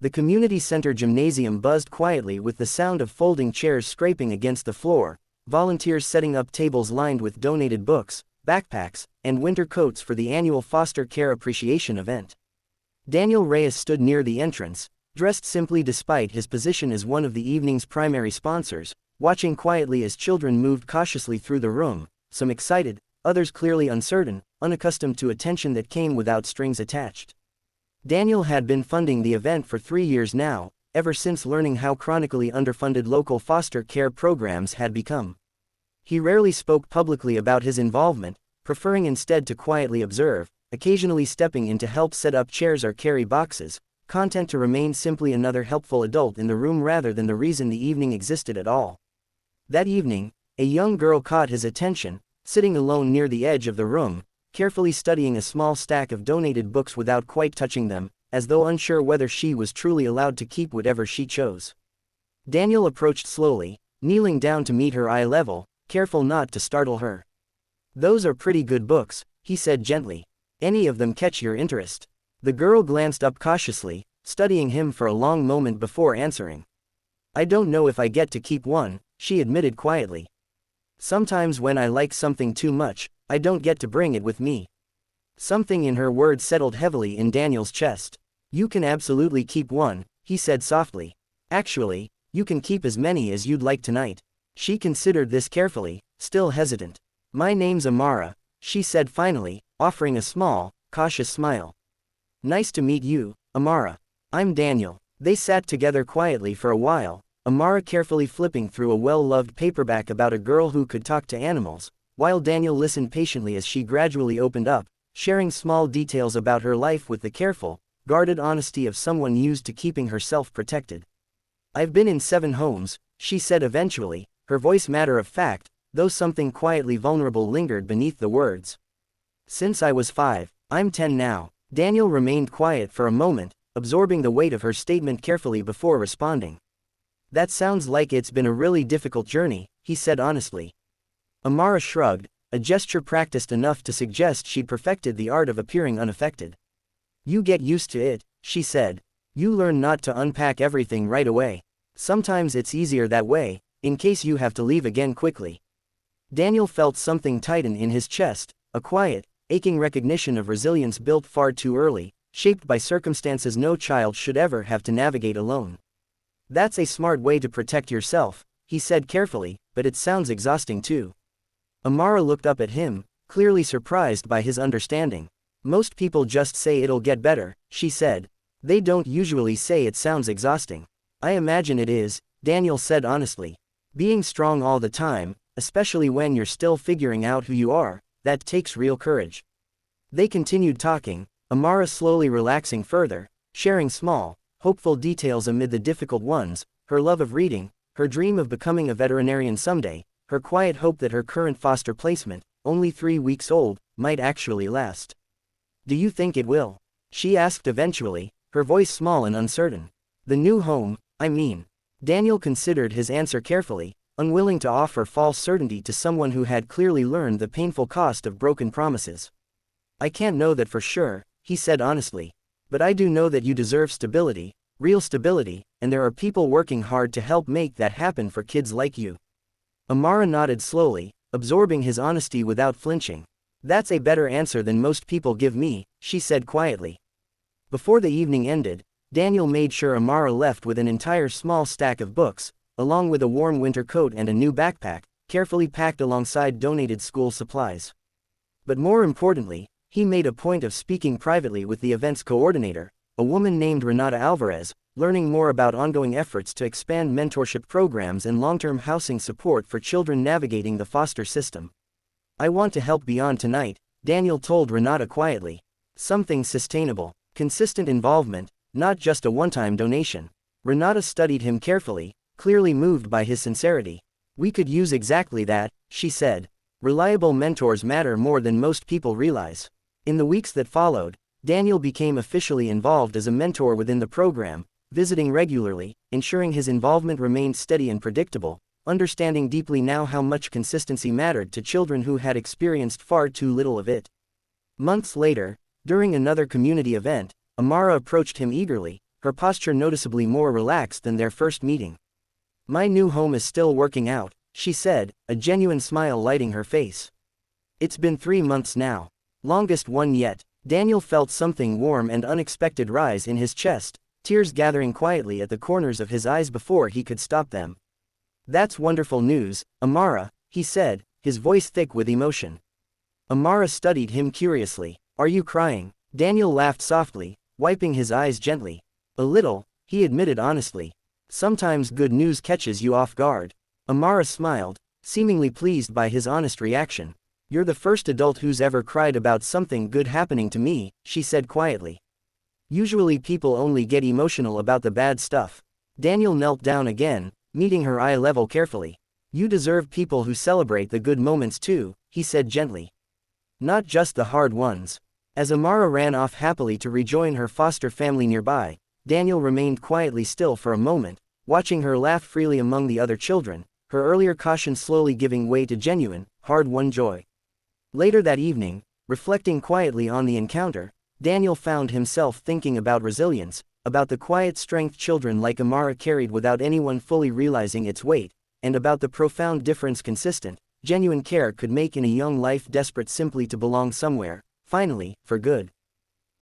The community center gymnasium buzzed quietly with the sound of folding chairs scraping against the floor, volunteers setting up tables lined with donated books, backpacks, and winter coats for the annual foster care appreciation event. Daniel Reyes stood near the entrance, dressed simply despite his position as one of the evening's primary sponsors, watching quietly as children moved cautiously through the room, some excited, others clearly uncertain, unaccustomed to attention that came without strings attached. Daniel had been funding the event for 3 years now, ever since learning how chronically underfunded local foster care programs had become. He rarely spoke publicly about his involvement, preferring instead to quietly observe, occasionally stepping in to help set up chairs or carry boxes, content to remain simply another helpful adult in the room rather than the reason the evening existed at all. That evening, a young girl caught his attention, sitting alone near the edge of the room, carefully studying a small stack of donated books without quite touching them, as though unsure whether she was truly allowed to keep whatever she chose. Daniel approached slowly, kneeling down to meet her eye level, careful not to startle her. "Those are pretty good books," he said gently. "Any of them catch your interest?" The girl glanced up cautiously, studying him for a long moment before answering. "I don't know if I get to keep one," she admitted quietly. "Sometimes when I like something too much, I don't get to bring it with me." Something in her words settled heavily in Daniel's chest. "You can absolutely keep one," he said softly. "Actually, you can keep as many as you'd like tonight." She considered this carefully, still hesitant. "My name's Amara," she said finally, offering a small, cautious smile. "Nice to meet you, Amara. I'm Daniel." They sat together quietly for a while, Amara carefully flipping through a well-loved paperback about a girl who could talk to animals, while Daniel listened patiently as she gradually opened up, sharing small details about her life with the careful, guarded honesty of someone used to keeping herself protected. "I've been in 7 homes," she said eventually, her voice matter of fact, though something quietly vulnerable lingered beneath the words. "Since I was 5, I'm 10 now." Daniel remained quiet for a moment, absorbing the weight of her statement carefully before responding. "That sounds like it's been a really difficult journey," he said honestly. Amara shrugged, a gesture practiced enough to suggest she'd perfected the art of appearing unaffected. "You get used to it," she said. "You learn not to unpack everything right away. Sometimes it's easier that way, in case you have to leave again quickly." Daniel felt something tighten in his chest, a quiet, aching recognition of resilience built far too early, shaped by circumstances no child should ever have to navigate alone. "That's a smart way to protect yourself," he said carefully, "but it sounds exhausting too." Amara looked up at him, clearly surprised by his understanding. "Most people just say it'll get better," she said. "They don't usually say it sounds exhausting." "I imagine it is," Daniel said honestly. "Being strong all the time, especially when you're still figuring out who you are, that takes real courage." They continued talking, Amara slowly relaxing further, sharing small, hopeful details amid the difficult ones, her love of reading, her dream of becoming a veterinarian someday, her quiet hope that her current foster placement, only 3 weeks old, might actually last. "Do you think it will?" she asked eventually, her voice small and uncertain. "The new home, I mean." Daniel considered his answer carefully, unwilling to offer false certainty to someone who had clearly learned the painful cost of broken promises. "I can't know that for sure," he said honestly. "But I do know that you deserve stability, real stability, and there are people working hard to help make that happen for kids like you." Amara nodded slowly, absorbing his honesty without flinching. "That's a better answer than most people give me," she said quietly. Before the evening ended, Daniel made sure Amara left with an entire small stack of books, along with a warm winter coat and a new backpack, carefully packed alongside donated school supplies. But more importantly, he made a point of speaking privately with the event's coordinator, a woman named Renata Alvarez, learning more about ongoing efforts to expand mentorship programs and long-term housing support for children navigating the foster system. "I want to help beyond tonight," Daniel told Renata quietly. "Something sustainable, consistent involvement, not just a one-time donation." Renata studied him carefully, clearly moved by his sincerity. "We could use exactly that," she said. "Reliable mentors matter more than most people realize." In the weeks that followed, Daniel became officially involved as a mentor within the program, visiting regularly, ensuring his involvement remained steady and predictable, understanding deeply now how much consistency mattered to children who had experienced far too little of it. Months later, during another community event, Amara approached him eagerly, her posture noticeably more relaxed than their first meeting. "My new home is still working out," she said, a genuine smile lighting her face. "It's been 3 months now. Longest one yet." Daniel felt something warm and unexpected rise in his chest, tears gathering quietly at the corners of his eyes before he could stop them. "That's wonderful news, Amara," he said, his voice thick with emotion. Amara studied him curiously. "Are you crying?" Daniel laughed softly, wiping his eyes gently. "A little," he admitted honestly. "Sometimes good news catches you off guard." Amara smiled, seemingly pleased by his honest reaction. "You're the first adult who's ever cried about something good happening to me," she said quietly. "Usually people only get emotional about the bad stuff." Daniel knelt down again, meeting her eye level carefully. "You deserve people who celebrate the good moments too," he said gently. "Not just the hard ones." As Amara ran off happily to rejoin her foster family nearby, Daniel remained quietly still for a moment, watching her laugh freely among the other children, her earlier caution slowly giving way to genuine, hard-won joy. Later that evening, reflecting quietly on the encounter, Daniel found himself thinking about resilience, about the quiet strength children like Amara carried without anyone fully realizing its weight, and about the profound difference consistent, genuine care could make in a young life desperate simply to belong somewhere, finally, for good.